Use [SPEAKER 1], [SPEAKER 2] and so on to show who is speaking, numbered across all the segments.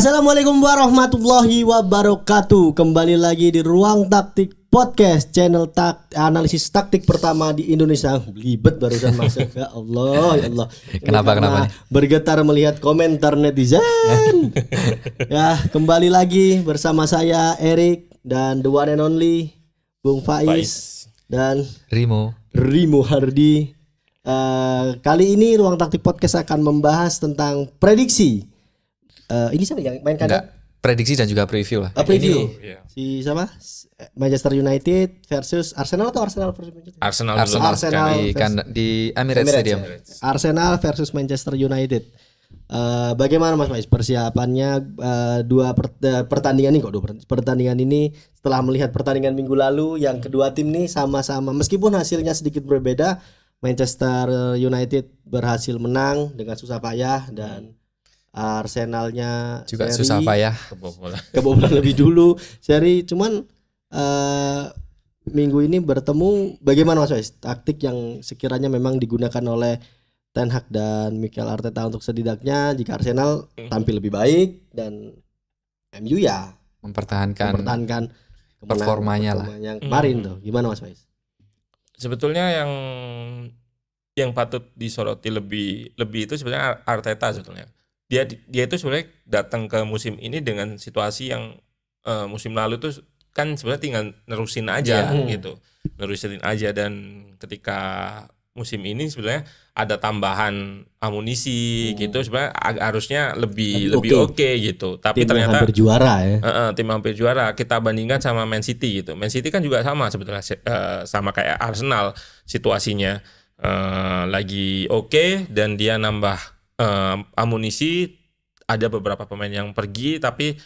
[SPEAKER 1] Assalamualaikum warahmatullahi wabarakatuh. Kembali lagi di Ruang Taktik Podcast, channel analisis taktik pertama di Indonesia. Libet barusan masuk. Ya Allah, ya Allah.
[SPEAKER 2] Kenapa?
[SPEAKER 1] Bergetar melihat komentar netizen. Ya, kembali lagi bersama saya Erik dan the one and only Bung Faiz dan
[SPEAKER 2] Rimo
[SPEAKER 1] Hardi. Kali ini Ruang Taktik Podcast akan membahas tentang prediksi. Ini siapa yang main kandang?
[SPEAKER 2] Prediksi dan juga preview lah.
[SPEAKER 1] Preview.
[SPEAKER 3] Ini,
[SPEAKER 1] Si siapa? Manchester United versus Arsenal atau Arsenal versus Manchester?
[SPEAKER 3] Arsenal
[SPEAKER 2] di Emirates Stadium.
[SPEAKER 1] Arsenal versus Manchester United. Bagaimana Mas Mais persiapannya pertandingan ini setelah melihat pertandingan minggu lalu yang kedua tim nih sama-sama meskipun hasilnya sedikit berbeda, Manchester United berhasil menang dengan susah payah dan Arsenalnya
[SPEAKER 2] juga susah payah
[SPEAKER 1] kebobolan lebih dulu seri. Cuman minggu ini bertemu, bagaimana Mas Wais taktik yang sekiranya memang digunakan oleh Ten Hag dan Mikel Arteta untuk setidaknya jika Arsenal tampil lebih baik dan MU ya mempertahankan
[SPEAKER 2] performanya lah
[SPEAKER 1] yang kemarin tuh. Gimana Mas Wais?
[SPEAKER 3] Sebetulnya yang patut disoroti lebih itu sebenarnya Arteta sebetulnya. Dia itu sebenarnya datang ke musim ini dengan situasi yang musim lalu tuh kan sebenarnya tinggal nerusin aja gitu. Nerusin aja, dan ketika musim ini sebenarnya ada tambahan amunisi gitu, sebenarnya harusnya lebih oke gitu. Tapi
[SPEAKER 1] tim
[SPEAKER 3] ternyata
[SPEAKER 1] hampir juara ya.
[SPEAKER 3] Tim hampir juara. Kita bandingkan sama Man City gitu. Man City kan juga sama sebetulnya, sama kayak Arsenal situasinya, lagi oke dan dia nambah amunisi, ada beberapa pemain yang pergi tapi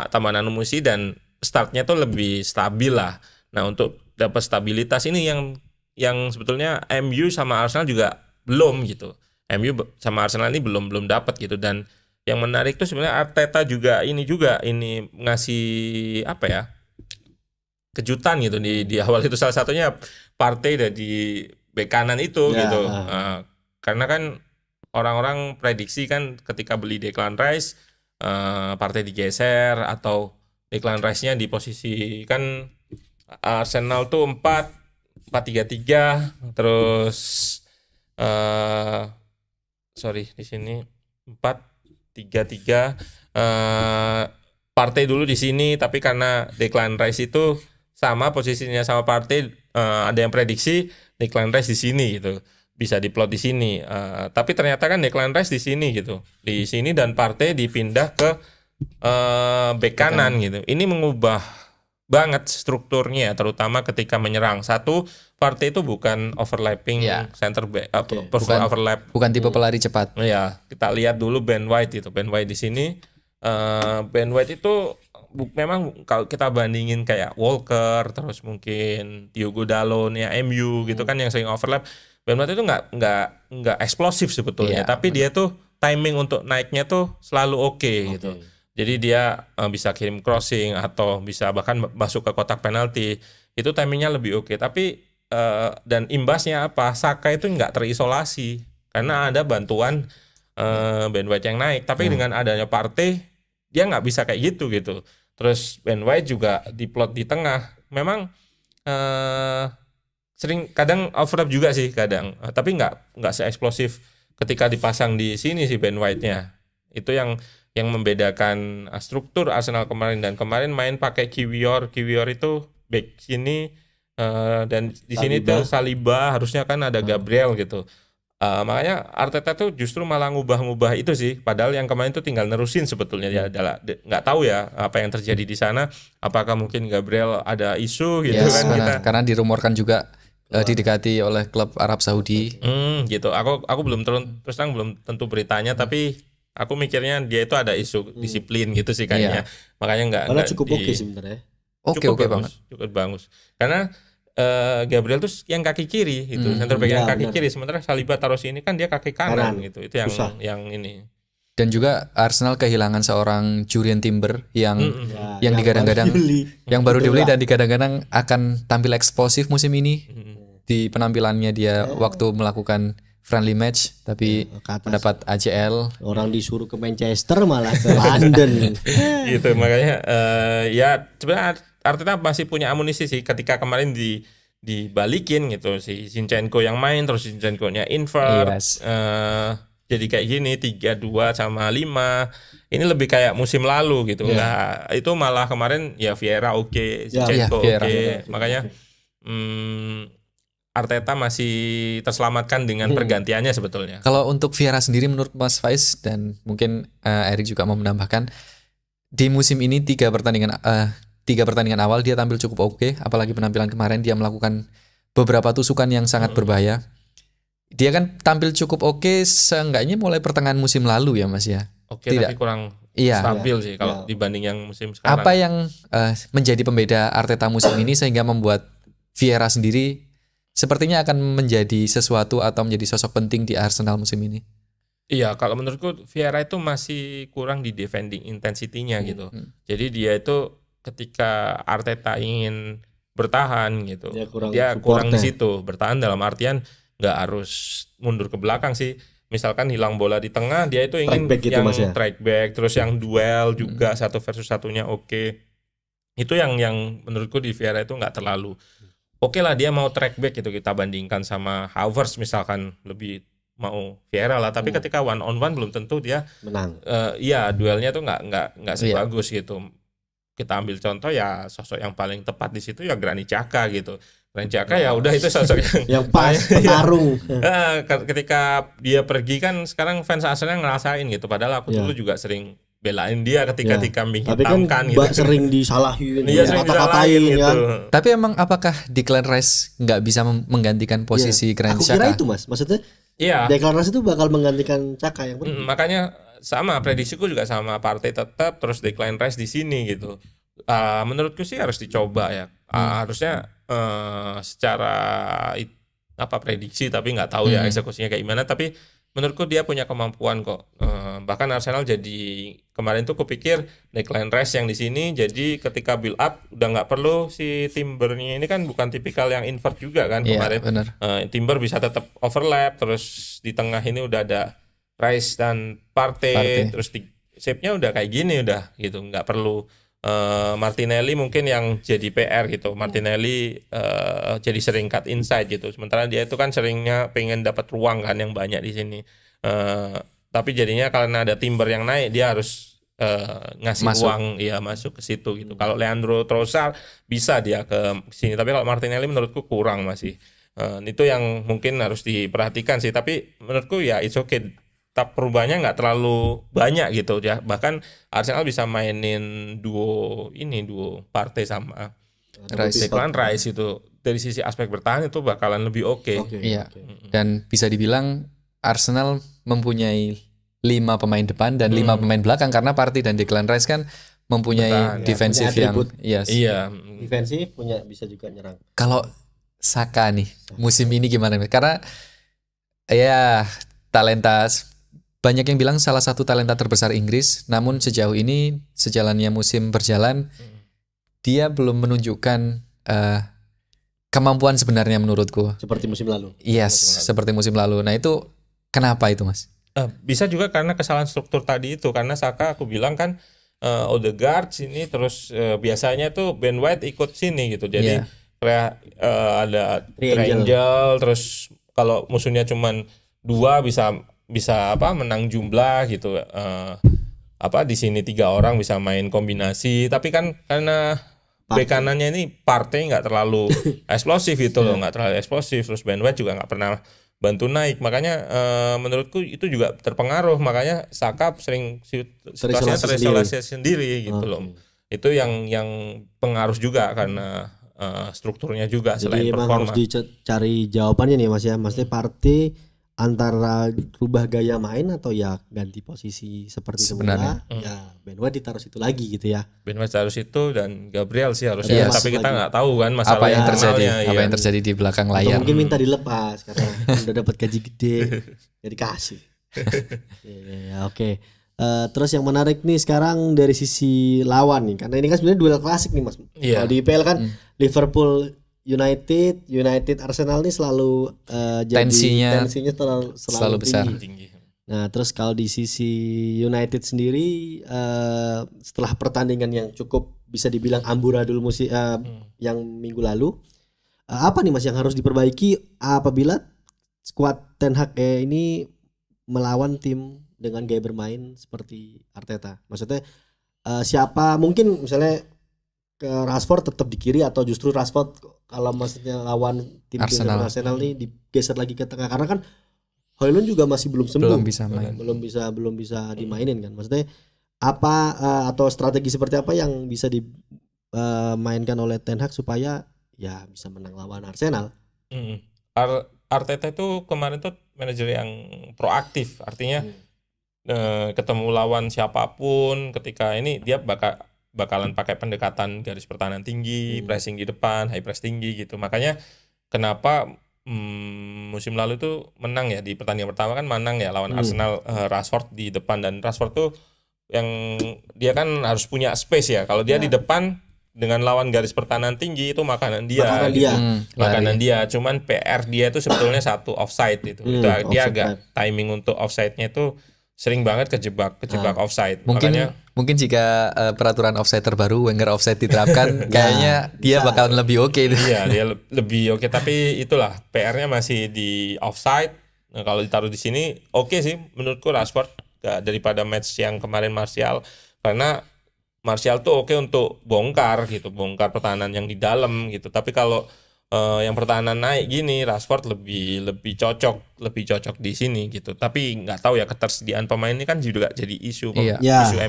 [SPEAKER 3] tambahan amunisi dan startnya tuh lebih stabil lah. Nah, untuk dapat stabilitas ini yang sebetulnya MU sama Arsenal juga belum gitu. MU sama Arsenal ini belum dapat gitu. Dan yang menarik tuh sebenarnya Arteta juga ini ngasih apa ya, kejutan gitu di awal itu. Salah satunya Partey dari bek kanan itu gitu. Karena kan orang-orang prediksi kan ketika beli Declan Rice, Partey digeser atau Declan Rice-nya di posisi, kan Arsenal tuh 4-3-3, terus di sini 4-3-3, Partey dulu di sini, tapi karena Declan Rice itu sama posisinya sama Partey, ada yang prediksi Declan Rice di sini gitu. Bisa diplot di sini, tapi ternyata kan Declan Rice di sini gitu, di sini, dan Partey dipindah ke bek kanan gitu. Ini mengubah banget strukturnya, terutama ketika menyerang. Satu, Partey itu bukan overlapping center back, bukan
[SPEAKER 2] tipe pelari cepat.
[SPEAKER 3] Ya, kita lihat dulu Ben White itu, Ben White di sini, Ben White itu memang kalau kita bandingin kayak Walker, terus mungkin Diogo Dalot ya MU gitu kan yang sering overlap. Ben White itu nggak eksplosif sebetulnya, tapi dia tuh timing untuk naiknya tuh selalu oke gitu. Jadi dia bisa kirim crossing atau bisa bahkan masuk ke kotak penalti, itu timingnya lebih oke. Tapi dan imbasnya apa? Saka itu nggak terisolasi karena ada bantuan Ben White yang naik. Tapi dengan adanya Partey, dia nggak bisa kayak gitu. Terus Ben White juga diplot di tengah, memang sering kadang overlap juga sih kadang, tapi nggak se-eksplosif ketika dipasang di sini si Ben White-nya. Itu yang membedakan struktur Arsenal kemarin, dan kemarin main pakai Kiwior itu back sini, dan di sini tuh Saliba, harusnya kan ada Gabriel gitu. Makanya Arteta tuh justru malah ngubah itu sih, padahal yang kemarin tuh tinggal nerusin sebetulnya. Dia adalah nggak tahu ya apa yang terjadi di sana, apakah mungkin Gabriel ada isu gitu kan.
[SPEAKER 2] Karena dirumorkan juga didekati oleh klub Arab Saudi.
[SPEAKER 3] Gitu. Aku belum terus terang belum tentu beritanya, tapi aku mikirnya dia itu ada isu disiplin gitu sih kayaknya. Makanya nggak
[SPEAKER 1] cukup oke sebenarnya.
[SPEAKER 2] Oke banget.
[SPEAKER 3] Cukup bagus. Karena Gabriel tuh yang kaki kiri itu, center back yang kaki kiri, sementara Saliba taruh sini kan dia kaki kanan gitu. Itu yang ini.
[SPEAKER 2] Dan juga Arsenal kehilangan seorang Jurrien Timber yang digadang-gadang, yang baru dibeli dan digadang-gadang akan tampil eksplosif musim ini. Di penampilannya dia waktu melakukan friendly match tapi mendapat ACL.
[SPEAKER 1] Orang disuruh ke Manchester malah ke London.
[SPEAKER 3] Gitu makanya ya sebenarnya Arteta masih punya amunisi sih ketika kemarin dibalikin gitu si Zinchenko yang main terus Zinchenko-nya invert. Jadi kayak gini 3-2 sama 5. Ini lebih kayak musim lalu gitu. Nah, itu malah kemarin ya Vieira oke, Zinchenko oke. Makanya Arteta masih terselamatkan dengan pergantiannya sebetulnya.
[SPEAKER 2] Kalau untuk Vieira sendiri menurut Mas Faiz dan mungkin Erik juga mau menambahkan di musim ini 3 pertandingan awal dia tampil cukup oke, apalagi penampilan kemarin dia melakukan beberapa tusukan yang sangat berbahaya. Dia kan tampil cukup oke seenggaknya mulai pertengahan musim lalu ya Mas ya.
[SPEAKER 3] Oke, tapi kurang stabil sih kalau dibanding yang musim sekarang.
[SPEAKER 2] Apa yang menjadi pembeda Arteta musim ini sehingga membuat Vieira sendiri sepertinya akan menjadi sesuatu atau menjadi sosok penting di Arsenal musim ini?
[SPEAKER 3] Iya, kalau menurutku Vieira itu masih kurang di defending intensity-nya gitu. Jadi dia itu ketika Arteta ingin bertahan gitu, dia kurang di situ. Bertahan dalam artian nggak harus mundur ke belakang sih. Misalkan hilang bola di tengah, dia itu ingin yang track back, terus yang duel juga 1 versus 1-nya oke. Itu yang menurutku di Vieira itu nggak terlalu oke lah, dia mau track back gitu, kita bandingkan sama Havertz misalkan lebih mau Vieira lah. Tapi ketika one on one belum tentu dia
[SPEAKER 1] menang.
[SPEAKER 3] Iya, duelnya tuh nggak sebagus gitu. Kita ambil contoh ya sosok yang paling tepat di situ ya Granit Xhaka gitu. Granit Xhaka ya udah itu sosok
[SPEAKER 1] yang pas petarung.
[SPEAKER 3] Ketika dia pergi kan sekarang fans Arsenal ngerasain gitu. Padahal aku dulu juga sering belain dia ketika dikambing hitamkan
[SPEAKER 1] kan
[SPEAKER 3] gitu.
[SPEAKER 1] Sering disalahin,
[SPEAKER 3] kata-katain gitu.
[SPEAKER 2] Tapi emang apakah Declan Rice nggak bisa menggantikan posisi Granit Xhaka?
[SPEAKER 1] Aku kira itu Mas, maksudnya Declan Rice itu bakal menggantikan Xhaka yang pergi.
[SPEAKER 3] Makanya sama prediksiku juga sama, Partey tetap terus Declan Rice di sini gitu. Menurutku sih harus dicoba ya. Harusnya secara prediksi tapi nggak tahu ya eksekusinya kayak gimana, tapi menurutku dia punya kemampuan kok. Bahkan Arsenal jadi kemarin tuh kupikir Declan Rice yang di sini, jadi ketika build up udah nggak perlu si Timbernya ini kan bukan tipikal yang invert juga kan kemarin. Timber bisa tetap overlap, terus di tengah ini udah ada Rice dan Partey. Terus shape-nya udah kayak gini udah gitu, nggak perlu Martinelli mungkin yang jadi PR gitu. Martinelli jadi sering cut inside gitu. Sementara dia itu kan seringnya pengen dapat ruang kan yang banyak di sini. Tapi jadinya karena ada Timber yang naik, dia harus ngasih ruang masuk ke situ gitu. Kalau Leandro Trossard bisa dia ke sini, tapi kalau Martinelli menurutku kurang masih. Itu yang mungkin harus diperhatikan sih. Tapi menurutku ya it's okay. Perubahannya nggak terlalu banyak gitu ya. Bahkan Arsenal bisa mainin duo Partey sama Declan Rice itu dari sisi aspek bertahan itu bakalan lebih oke.
[SPEAKER 2] Iya. Dan bisa dibilang Arsenal mempunyai 5 pemain depan dan 5 pemain belakang karena Partey dan Declan Rice kan mempunyai defensif yang
[SPEAKER 1] defensif punya, bisa juga nyerang.
[SPEAKER 2] Kalau Saka nih musim ini gimana? Karena ya talenta, banyak yang bilang salah satu talenta terbesar Inggris, namun sejauh ini sejalannya musim berjalan dia belum menunjukkan kemampuan sebenarnya menurutku.
[SPEAKER 1] Seperti musim lalu.
[SPEAKER 2] Seperti musim lalu. Nah itu kenapa itu Mas?
[SPEAKER 3] Bisa juga karena kesalahan struktur tadi itu, karena Saka aku bilang kan Odegaard sini terus biasanya tuh Ben White ikut sini gitu. Jadi ada Triangle, terus kalau musuhnya cuman 2 bisa menang jumlah gitu. Di sini 3 orang bisa main kombinasi, tapi kan karena bek kanannya ini Partey nggak terlalu eksplosif gitu loh, nggak terlalu eksplosif. Terus Ben White juga nggak pernah bantu naik, makanya menurutku itu juga terpengaruh. Makanya Saka sering situasinya terisolasi sendiri gitu loh. Itu yang pengaruh juga karena strukturnya juga.
[SPEAKER 1] Jadi
[SPEAKER 3] selain
[SPEAKER 1] memang harus dicari jawabannya nih Mas ya. Maksudnya Partey antara rubah gaya main atau ya ganti posisi seperti semula, ya Ben White ditaruh situ lagi gitu ya.
[SPEAKER 3] Ben White taruh situ dan Gabriel sih harusnya, tapi kita nggak tahu kan masalah
[SPEAKER 2] apa yang terjadi di belakang layar.
[SPEAKER 1] Atau mungkin minta dilepas karena udah dapat gaji gede, jadi kasih. Oke. Terus yang menarik nih sekarang dari sisi lawan nih, karena ini kan sebenarnya duel klasik nih Mas. Kalau di IPL kan Liverpool United Arsenal ini selalu jadi
[SPEAKER 2] Tensinya
[SPEAKER 1] selalu
[SPEAKER 2] besar.
[SPEAKER 1] tinggi. Nah, terus kalau di sisi United sendiri setelah pertandingan yang cukup bisa dibilang amburadul yang minggu lalu, apa nih Mas yang harus diperbaiki apabila skuad Ten Hag ini melawan tim dengan gaya bermain seperti Arteta? Maksudnya siapa mungkin misalnya ke Rashford tetap di kiri atau justru Rashford kalau maksudnya lawan tim Arsenal nih digeser lagi ke tengah karena kan Højlund juga masih belum sembuh, belum bisa dimainin kan. Maksudnya apa atau strategi seperti apa yang bisa dimainkan oleh Ten Hag supaya ya bisa menang lawan Arsenal?
[SPEAKER 3] Arteta itu kemarin tuh manajer yang proaktif, artinya ketemu lawan siapapun ketika ini dia bakalan pakai pendekatan garis pertahanan tinggi, pressing di depan, high press tinggi gitu. Makanya kenapa musim lalu tuh menang ya di pertandingan pertama kan menang ya lawan Arsenal, Rashford di depan, dan Rashford tuh yang dia kan harus punya space ya. Kalau dia di depan dengan lawan garis pertahanan tinggi itu makanan dia. Makanan dia. Cuman PR dia itu sebetulnya satu offside itu. Dia agak timing untuk offside-nya itu sering banget kejebak offside.
[SPEAKER 2] Mungkin jika peraturan offside terbaru Wenger offside diterapkan kayaknya dia bakalan lebih oke.
[SPEAKER 3] Iya, dia lebih oke, tapi itulah PR-nya masih di offside. Nah, kalau ditaruh di sini oke sih menurutku Rashford daripada match yang kemarin Martial, karena Martial tuh oke untuk bongkar pertahanan yang di dalam gitu. Tapi kalau yang pertahanan naik gini, Rashford lebih cocok di sini gitu. Tapi nggak tahu ya, ketersediaan pemain ini kan juga jadi isu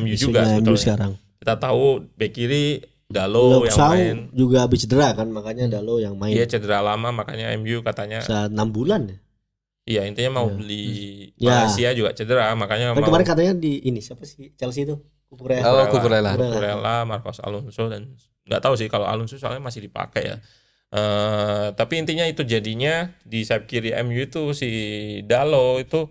[SPEAKER 3] MU juga sebetulnya. Sekarang. Kita tahu bek kiri Dalot yang main
[SPEAKER 1] juga habis cedera kan, makanya Dalot yang main.
[SPEAKER 3] Dia cedera lama, makanya MU katanya
[SPEAKER 1] 6 bulan ya.
[SPEAKER 3] Iya, intinya mau beli Malaysia juga cedera, makanya
[SPEAKER 1] kan kemarin katanya di ini siapa sih Chelsea itu?
[SPEAKER 3] Cucurella, Marcos Alonso, dan nggak tahu sih kalau Alonso soalnya masih dipakai ya. Tapi intinya itu jadinya di sayap kiri MU itu si Dalot itu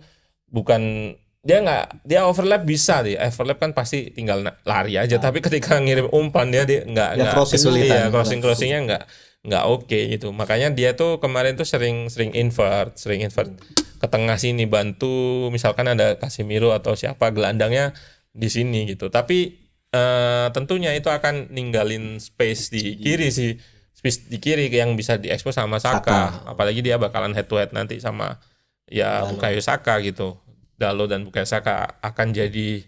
[SPEAKER 3] bukan dia overlap bisa deh. Overlap kan pasti tinggal lari aja, tapi ketika ngirim umpan dia nggak kesulitan. Crossingnya nggak oke gitu. Makanya dia tuh kemarin tuh sering invert ke tengah sini, bantu misalkan ada Casemiro atau siapa gelandangnya di sini gitu. Tapi tentunya itu akan ninggalin space di kiri sih. Space di kiri yang bisa diekspos sama Saka. Apalagi dia bakalan head to head nanti sama Bukayo Saka gitu. Dalot dan Bukayo Saka akan jadi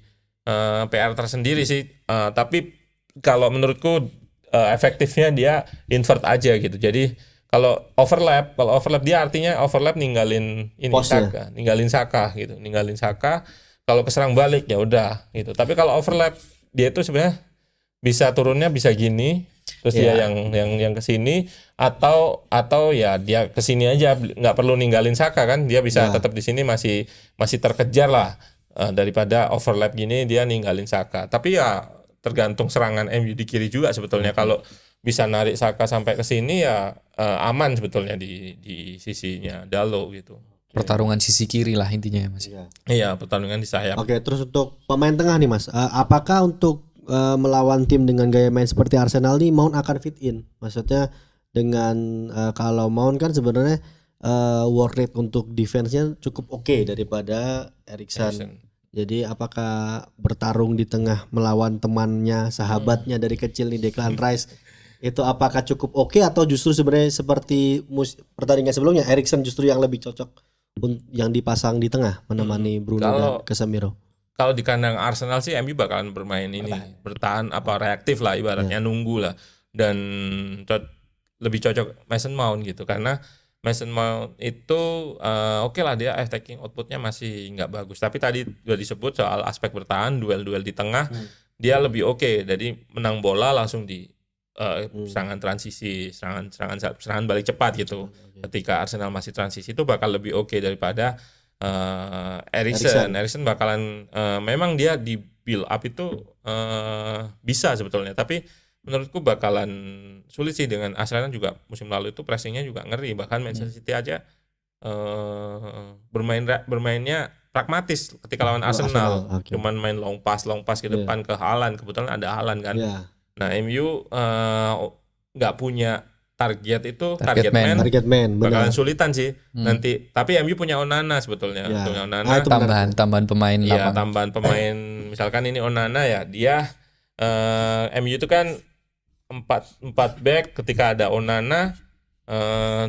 [SPEAKER 3] PR tersendiri sih. Tapi kalau menurutku efektifnya dia invert aja gitu. Jadi kalau overlap dia artinya overlap ninggalin Saka, ninggalin Saka. Kalau keserang balik ya udah gitu. Tapi kalau overlap dia itu sebenarnya bisa turunnya bisa gini, terus dia yang ke sini atau ya dia ke sini aja, nggak perlu ninggalin Saka kan, dia bisa tetap di sini masih terkejar lah daripada overlap gini dia ninggalin Saka. Tapi ya tergantung serangan MU di kiri juga sebetulnya. Kalau bisa narik Saka sampai ke sini ya aman sebetulnya di sisinya Dalot gitu.
[SPEAKER 2] Pertarungan sisi kiri lah intinya ya Mas.
[SPEAKER 3] Iya, pertarungan di sayap.
[SPEAKER 1] Oke, terus untuk pemain tengah nih Mas, apakah untuk melawan tim dengan gaya main seperti Arsenal nih Mount akan fit in? Maksudnya dengan kalau Mount kan sebenarnya work rate untuk defense-nya cukup oke daripada Eriksen. Jadi apakah bertarung di tengah melawan temannya, sahabatnya dari kecil nih Declan Rice itu apakah cukup oke atau justru sebenarnya seperti pertandingan sebelumnya Eriksen justru yang lebih cocok yang dipasang di tengah menemani Bruno dan Casemiro?
[SPEAKER 3] Kalau di kandang Arsenal sih MU bakalan bermain bertahan reaktif lah ibaratnya, nunggu lah, dan lebih cocok Mason Mount gitu, karena Mason Mount itu oke lah dia attacking outputnya masih nggak bagus, tapi tadi udah disebut soal aspek bertahan, duel-duel di tengah dia lebih oke, jadi menang bola langsung di serangan transisi, serangan balik cepat gitu. Ketika Arsenal masih transisi itu bakal lebih oke daripada Eriksen bakalan memang dia di build up itu bisa sebetulnya, tapi menurutku bakalan sulit sih. Dengan Arsenal juga musim lalu itu pressingnya juga ngeri, bahkan Manchester City aja bermainnya pragmatis ketika lawan Arsenal. Cuman main long pass ke depan ke Haaland, kebetulan ada Haaland kan. Nah MU nggak punya target itu
[SPEAKER 2] Target
[SPEAKER 3] target
[SPEAKER 2] man.
[SPEAKER 3] man
[SPEAKER 1] Target man,
[SPEAKER 3] bakalan
[SPEAKER 1] benar.
[SPEAKER 3] sulitan sih nanti. Tapi MU punya Onana sebetulnya.
[SPEAKER 1] Ya.
[SPEAKER 3] Punya Onana.
[SPEAKER 1] Ah, itu benar.
[SPEAKER 2] Tambahan pemain
[SPEAKER 3] Iya,
[SPEAKER 2] lapang.
[SPEAKER 3] tambahan pemain misalkan ini Onana ya, dia MU itu kan 4 back, ketika ada Onana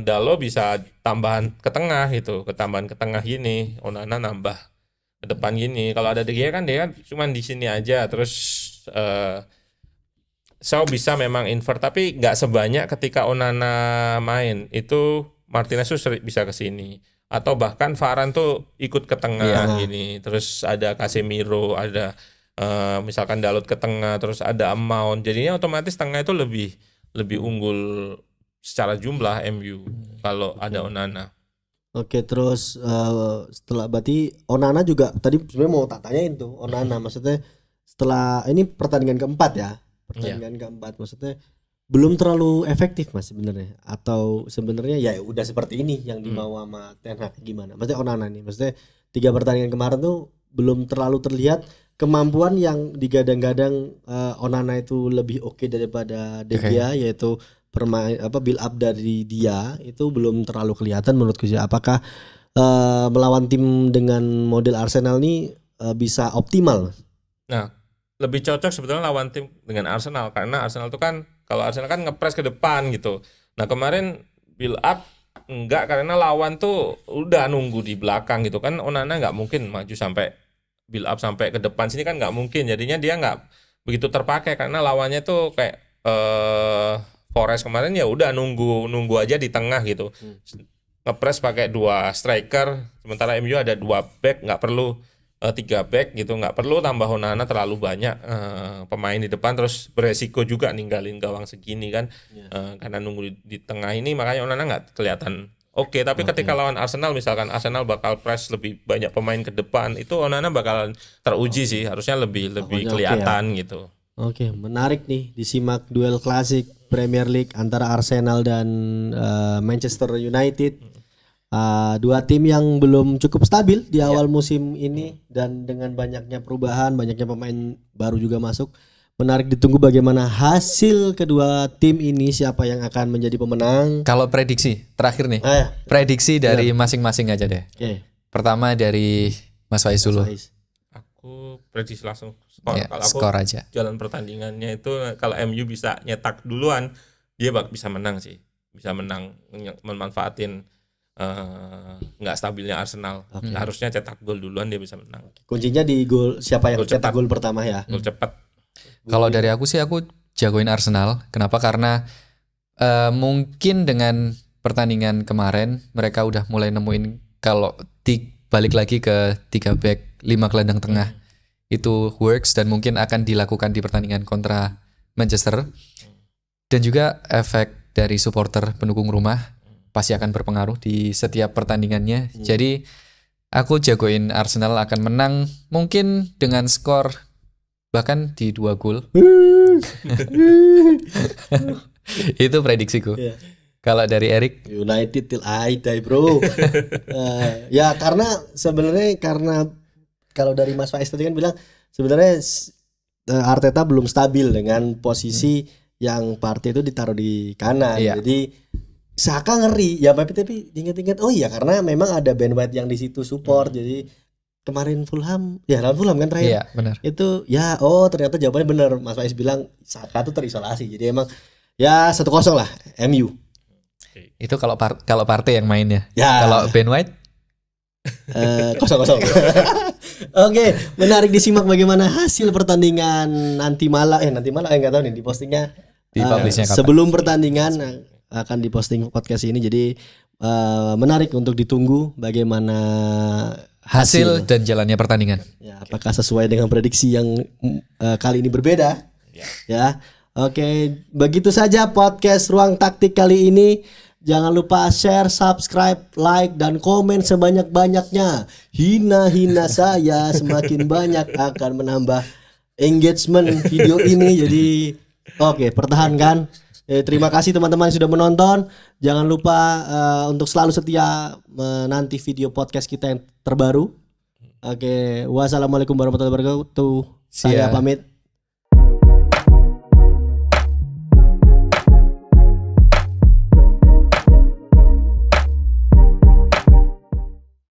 [SPEAKER 3] Dalo bisa tambahan ke tengah gitu, ketambahan ke tengah gini, Onana nambah ke depan gini. Kalau ada De Gea kan dia cuma di sini aja, terus Shaw bisa memang invert tapi nggak sebanyak ketika Onana main. Itu Martinez tuh bisa ke sini. Atau bahkan Varane tuh ikut ke tengah gini. Terus ada Casemiro, ada misalkan Dalot ke tengah, terus ada Mount. Jadinya otomatis tengah itu lebih unggul secara jumlah MU kalau ada Onana.
[SPEAKER 1] Oke, terus setelah berarti Onana juga tadi sebenarnya mau tak tanyain tuh Onana, maksudnya setelah ini pertandingan keempat ya, keempat maksudnya belum terlalu efektif Mas sebenarnya, atau sebenarnya ya udah seperti ini yang dimau sama Ten Hag gimana? Maksudnya Onana nih, maksudnya 3 pertandingan kemarin tuh belum terlalu terlihat kemampuan yang digadang-gadang Onana itu lebih oke daripada De Gea, yaitu build up dari dia itu belum terlalu kelihatan menurutku sih. Apakah melawan tim dengan model Arsenal ini bisa optimal?
[SPEAKER 3] Nah, lebih cocok sebetulnya lawan tim dengan Arsenal, karena Arsenal itu kan, kalau Arsenal kan ngepres ke depan gitu. Nah, kemarin build up enggak, karena lawan tuh udah nunggu di belakang gitu kan. Onana nggak mungkin maju sampai build up sampai ke depan sini kan, nggak mungkin. Jadinya dia nggak begitu terpakai karena lawannya tuh kayak Forest kemarin ya udah nunggu aja di tengah gitu. Ngepres pakai 2 striker, sementara MU ada 2 back, nggak perlu 3 back gitu, nggak perlu tambah Onana terlalu banyak pemain di depan, terus beresiko juga ninggalin gawang segini kan. Karena nunggu di tengah ini, makanya Onana nggak kelihatan oke. Tapi ketika lawan Arsenal, misalkan Arsenal bakal press lebih banyak pemain ke depan, itu Onana bakalan teruji sih, harusnya lebih kelihatan gitu.
[SPEAKER 1] Oke, menarik nih disimak duel klasik Premier League antara Arsenal dan Manchester United. 2 tim yang belum cukup stabil di awal musim ini, dan dengan banyaknya perubahan, banyaknya pemain baru juga masuk. Menarik ditunggu bagaimana hasil kedua tim ini, siapa yang akan menjadi pemenang.
[SPEAKER 2] Kalau prediksi terakhir nih, prediksi dari masing-masing aja deh. Pertama dari Mas Faiz dulu.
[SPEAKER 3] Aku prediksi langsung skor. Kalau aku
[SPEAKER 2] skor aja.
[SPEAKER 3] Jalan pertandingannya itu kalau MU bisa nyetak duluan, dia bisa menang sih. Bisa menang, memanfaatin nggak stabilnya Arsenal. Harusnya cetak gol duluan, dia bisa menang.
[SPEAKER 1] Kuncinya di gol, siapa yang cetak gol pertama ya?
[SPEAKER 3] Gol cepat.
[SPEAKER 2] Kalau dari aku sih, aku jagoin Arsenal. Kenapa? Karena mungkin dengan pertandingan kemarin mereka udah mulai nemuin kalau balik lagi ke 3 back 5 gelandang tengah itu works, dan mungkin akan dilakukan di pertandingan kontra Manchester. Dan juga efek dari supporter pendukung rumah pasti akan berpengaruh di setiap pertandingannya. Jadi aku jagoin Arsenal akan menang, mungkin dengan skor bahkan di 2 gol. Itu prediksiku. Kalau dari Erik,
[SPEAKER 1] United till I die bro. Ya karena sebenarnya kalau dari Mas Faiz tadi kan bilang sebenarnya Arteta belum stabil dengan posisi yang Partey itu ditaruh di kanan. Jadi Saka ngeri ya, tapi ingat-ingat oh iya karena memang ada Ben White yang di situ support. Jadi kemarin Fulham kan terakhir.
[SPEAKER 2] Iya, benar.
[SPEAKER 1] Itu ya ternyata jawabannya benar. Mas Faiz bilang Saka tuh terisolasi. Jadi emang ya 1-0 lah MU.
[SPEAKER 2] Itu kalau Partey yang mainnya.
[SPEAKER 1] Ya.
[SPEAKER 2] Kalau Ben White
[SPEAKER 1] 0-0. Oke, menarik disimak bagaimana hasil pertandingan nanti malam enggak tahu nih di postingnya.
[SPEAKER 2] Di publishnya kapan?
[SPEAKER 1] Sebelum pertandingan akan diposting podcast ini. Jadi menarik untuk ditunggu bagaimana
[SPEAKER 2] hasil dan jalannya pertandingan.
[SPEAKER 1] Ya, apakah sesuai dengan prediksi yang kali ini berbeda? Ya. Oke, begitu saja podcast Ruang Taktik kali ini. Jangan lupa share, subscribe, like, dan komen sebanyak-banyaknya. Hina saya semakin banyak akan menambah engagement video ini. Jadi pertahankan. Terima kasih teman-teman yang sudah menonton. Jangan lupa untuk selalu setia menanti video podcast kita yang terbaru. Wassalamualaikum warahmatullahi wabarakatuh. Saya pamit.